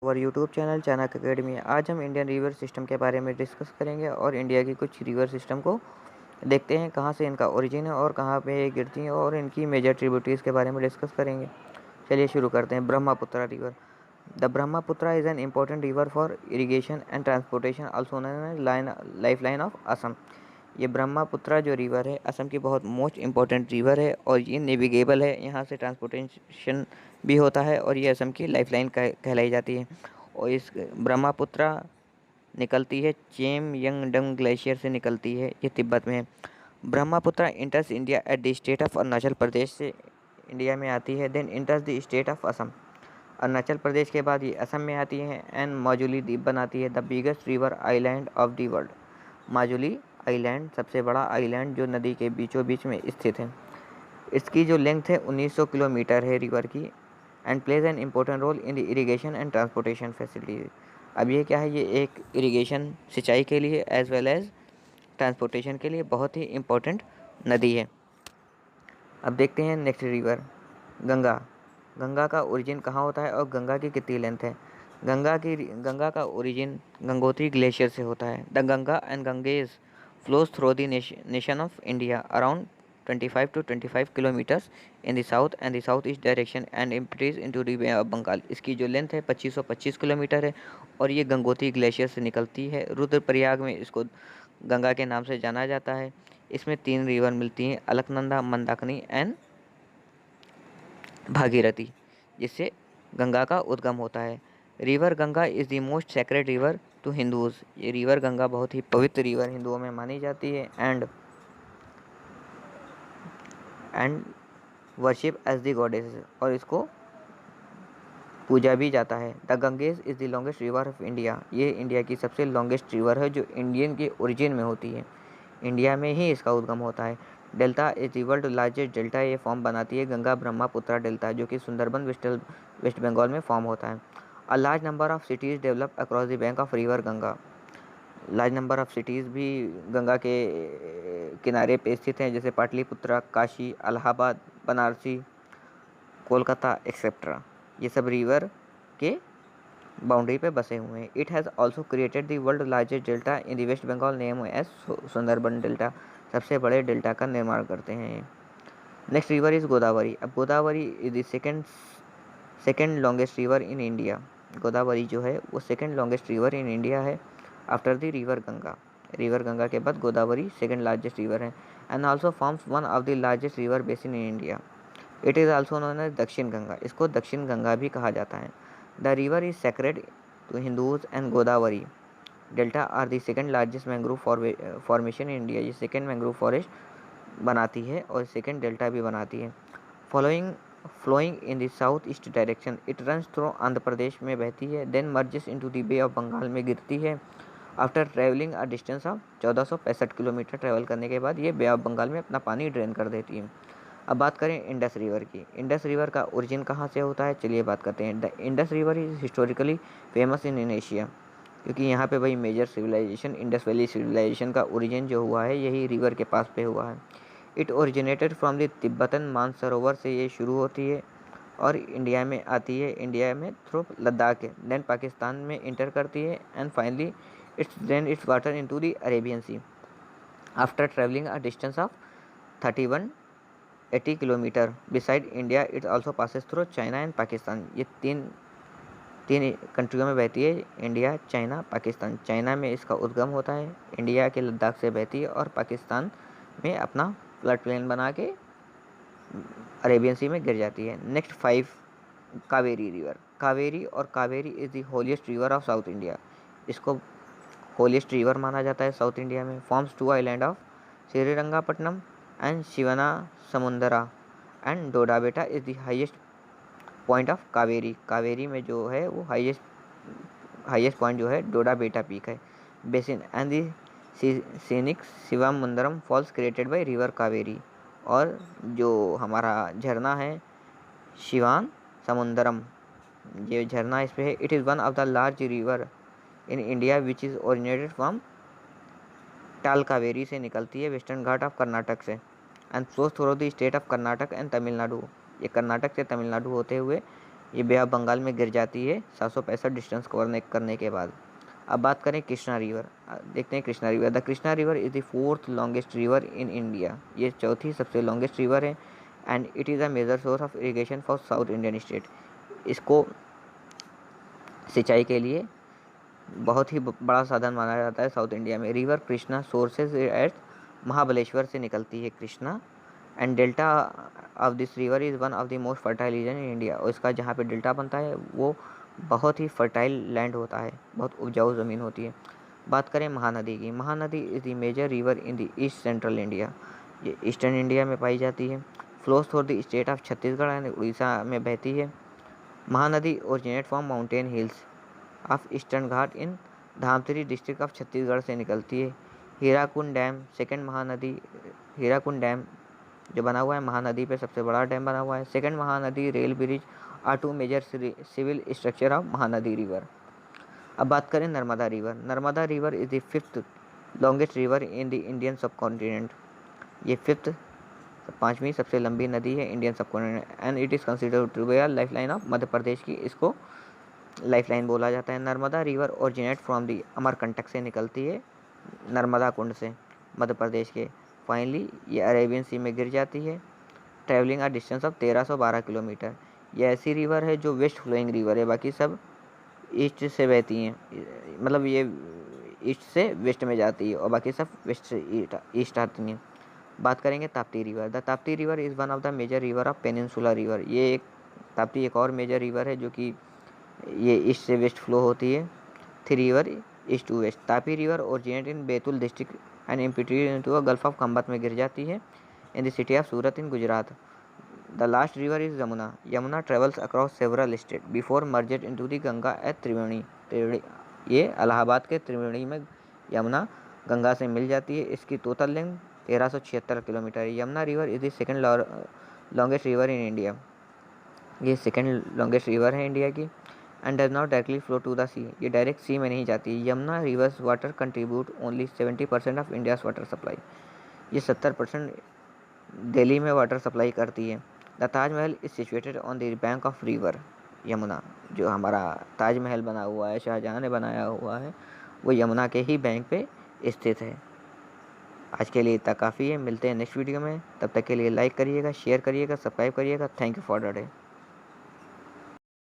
और YouTube channel Chanakya academy. आज हम इंडियन रिवर सिस्टम के बारे में डिस्कस करेंगे और इंडिया की कुछ रिवर सिस्टम को देखते हैं, कहाँ से इनका ओरिजिन है और कहाँ पे ये गिरती हैं, और इनकी मेजर ट्रिब्यूटरीज के बारे में डिस्कस करेंगे। चलिए शुरू करते हैं। Brahmaputra river. The Brahmaputra is an important river for irrigation and transportation, also known as life line of Assam. ये ब्रह्मपुत्र जो रिवर है असम की बहुत मोस्ट इम्पोर्टेंट रिवर है और ये नेविगेबल है। यहाँ से ट्रांसपोर्टेशन भी होता है और ये असम की लाइफलाइन कहलाई जाती है। और इस ब्रह्मपुत्र निकलती है चेम यंगडंग ग्लेशियर से निकलती है, ये तिब्बत में है। Brahmaputra enters India at the state of Arunachal Pradesh से इंडिया में आती है, then enters the state of Assam. Arunachal Pradesh के बाद ये असम में आती है एंड माजुली द्वीप बनाती है, the biggest river island of the world. Majuli island सबसे बड़ा आइलैंड जो नदी के बीचों बीच में स्थित है। इसकी जो लेंथ है 1900 किलोमीटर है रिवर की, and plays an important role in the irrigation and transportation facility. अब ये क्या है, ये एक इरीगेशन सिंचाई के लिए एज वेल एज ट्रांसपोर्टेशन के लिए बहुत ही इम्पोर्टेंट नदी है। अब देखते हैं नेक्स्ट रिवर, गंगा। गंगा का ओरिजिन कहाँ होता है और गंगा की कितनी लेंथ है। गंगा का ओरिजिन गंगोत्री ग्लेशियर से होता है। The Ganga and Ganges flows through the nation of India around 25 to 25 kilometers in the south and the southeast direction and empties into the Bay of Bengal। इसकी जो लेंथ है 2525 किलोमीटर है और ये गंगोत्री ग्लेशियर से निकलती है। रुद्रप्रयाग में इसको गंगा के नाम से जाना जाता है। इसमें 3 रिवर मिलती हैं, अलकनंदा, मंदाकिनी एंड भागीरथी, जिससे गंगा का उद्गम होता है। River Ganga is the most sacred river to Hindus. ये रिवर गंगा बहुत ही पवित्र रिवर हिंदुओं में मानी जाती है and worship as the goddess, और इसको पूजा भी जाता है। The Ganges is the longest river of India. ये इंडिया की सबसे लॉन्गेस्ट रिवर है जो इंडियन के ओरिजिन में होती है, इंडिया में ही इसका उद्गम होता है। Delta is the world largest delta, ये फॉर्म बनाती है गंगा ब्रह्मपुत्र डेल्टा, जो कि सुंदरबन वेस्ट बंगाल में फॉर्म होता है। A large number of cities develop across the bank of river Ganga. Large number of cities भी गंगा के किनारे पे स्थित हैं, जैसे पाटलिपुत्र, काशी, इलाहाबाद, बनारसी, कोलकाता एक्सेट्रा। ये सब रिवर के बाउंड्री पे बसे हुए हैं। It has also created the world largest delta in the west Bengal name as Sundarban delta. सबसे बड़े डेल्टा का निर्माण करते हैं। Next river is Godavari. अब Godavari is the second longest river in India. Godavari जो है वो second longest river in India है after the river Ganga. River Ganga के बाद गोदावरी सेकेंड लार्जेस्ट रिवर है and also forms one of the largest river basin in India. It is also known as Dakshin Ganga. इसको दक्षिण गंगा भी कहा जाता है। The river is sacred to Hindus and Godavari delta are the second largest mangrove formation in India. ये second mangrove forest बनाती है और second delta भी बनाती है। Following flowing in the south east direction, it runs through Andhra Pradesh में बहती है, then merges into the bay of Bengal में गिरती है। After travelling a distance of 1465 kilometre travel करने के बाद ये बे ऑफ बंगाल में अपना पानी ड्रेन कर देती है। अब बात करें इंडस रिवर की। इंडस रिवर का ओरिजिन कहाँ से होता है, चलिए बात करते हैं। The Indus river is historically famous in Asia, क्योंकि यहाँ पे वही major civilization Indus valley civilization का ओरिजिन जो हुआ है यही रिवर के पास पे हुआ है। It originated from the Tibetan Mansarovar से ये शुरू होती है और इंडिया में आती है, इंडिया में थ्रू लद्दाख है, देन पाकिस्तान में इंटर करती है and finally its water into the Arabian Sea. After travelling a distance of 3180 kilometre beside India, it also passes through China and Pakistan. ये तीन तीन कंट्रियों में बहती है, इंडिया, चाइना, पाकिस्तान। चाइना में इसका उद्गम होता है, इंडिया के लद्दाख से बहती है और पाकिस्तान में अपना फ्लड प्लेन बना के अरेबियन सी में गिर जाती है। Next 5, Kaveri river. कावेरी और Kaveri is the holiest river of south India. इसको होलिएस्ट रिवर माना जाता है साउथ इंडिया में। Forms 2 island of Srirangapatna and Shivana Samudra and Doddabetta is the highest point of Kaveri. Kaveri में जो है वो हाईएस्ट पॉइंट जो है डोडाबेटा पीक है। Basin and the scenic Shivanasamudram falls created by river Kaveri. और जो हमारा झरना है शिवान समुंदरम, ये झरना इस पे है। It is one of the large river in India which is originated from टाल कावेरी से निकलती है वेस्टर्न घाट ऑफ कर्नाटक से and flows through the state of Karnataka and Tamil Nadu. ये कर्नाटक से तमिलनाडु होते हुए ये बे ऑफ बंगाल में गिर जाती है 765 डिस्टेंस कवर करने के बाद। अब बात करें कृष्णा रिवर, देखते हैं Krishna river. The Krishna river is the fourth longest river in India, ये चौथी सबसे लॉन्गेस्ट रिवर है। And it is a major source of irrigation for south Indian state, इसको सिंचाई के लिए बहुत ही बड़ा साधन माना जाता है साउथ इंडिया में। River Krishna sources eight Mahabaleshwar से निकलती है Krishna, and delta of this river is one of the most fertile reason in India, और इसका जहाँ पे डेल्टा बनता है वो बहुत ही फर्टाइल लैंड होता है, बहुत उपजाऊ ज़मीन होती है। बात करें महानदी की, Mahanadi is the major river in the east central India, ये ईस्टर्न इंडिया में पाई जाती है। Flows through the state of Chhattisgarh and Orissa में बहती है। Mahanadi originate from mountain hills of eastern Ghat in Dhamtari district of Chhattisgarh से निकलती है। Hirakud dam second Mahanadi, Hirakud dam जो बना हुआ है महानदी पे सबसे बड़ा डैम बना हुआ है। Second Mahanadi rail bridge are two major civil structure of Mahanadi river. अब बात करें Narmada river, Narmada river is the fifth longest river in the Indian subcontinent, ये फिफ्थ पाँचवीं सबसे लंबी नदी है Indian subcontinent. And it is considered to be a life line of Madhya Pradesh की, इसको लाइफलाइन बोला जाता है। Narmada river originate from the Amarkantak से निकलती है, नर्मदा कुंड से मध्य प्रदेश के। फाइनली ये अरेबियन सी में गिर जाती है, travelling a distance of 1312 kilometre. ये ऐसी रिवर है जो वेस्ट फ्लोइंग रिवर है, बाकी सब ईस्ट से बहती हैं, मतलब ये ईस्ट से वेस्ट में जाती है और बाकी सब वेस्ट से ईस्ट आती हैं। बात करेंगे Tapti river, the Tapti river is one of the major river of peninsula river, ये एक ताप्ती एक और मेजर रिवर है जो कि ये ईस्ट से वेस्ट फ्लो होती है। Three river east to west. Tapi river originate in Betul district and emptied into a gulf of Khambhat में गिर जाती है in the city of Surat in Gujarat. The last river is Yamuna, Yamuna travels across several state before merged into the Ganga at Triveni, Triveni ये इलाहाबाद के त्रिवेणी में यमुना गंगा से मिल जाती है। इसकी टोटल लेंथ 1376 किलोमीटर है। Yamuna river is the second longest river in India, ये सेकेंड लॉन्गेस्ट रिवर है इंडिया की। And does not directly flow to the sea, ये डायरेक्ट सी में नहीं जाती। Yamuna rivers water contribute only 70% of India's water supply, ये 70% दिल्ली में वाटर सप्लाई करती है। The Taj Mahal is situated on the bank of river Yamuna, जो हमारा ताजमहल बना हुआ है शाहजहाँ ने बनाया हुआ है वो यमुना के ही बैंक पे स्थित है। आज के लिए इतना काफ़ी है, मिलते हैं नेक्स्ट वीडियो में, तब तक के लिए लाइक करिएगा, शेयर करिएगा, सब्सक्राइब करिएगा। Thank you for the day.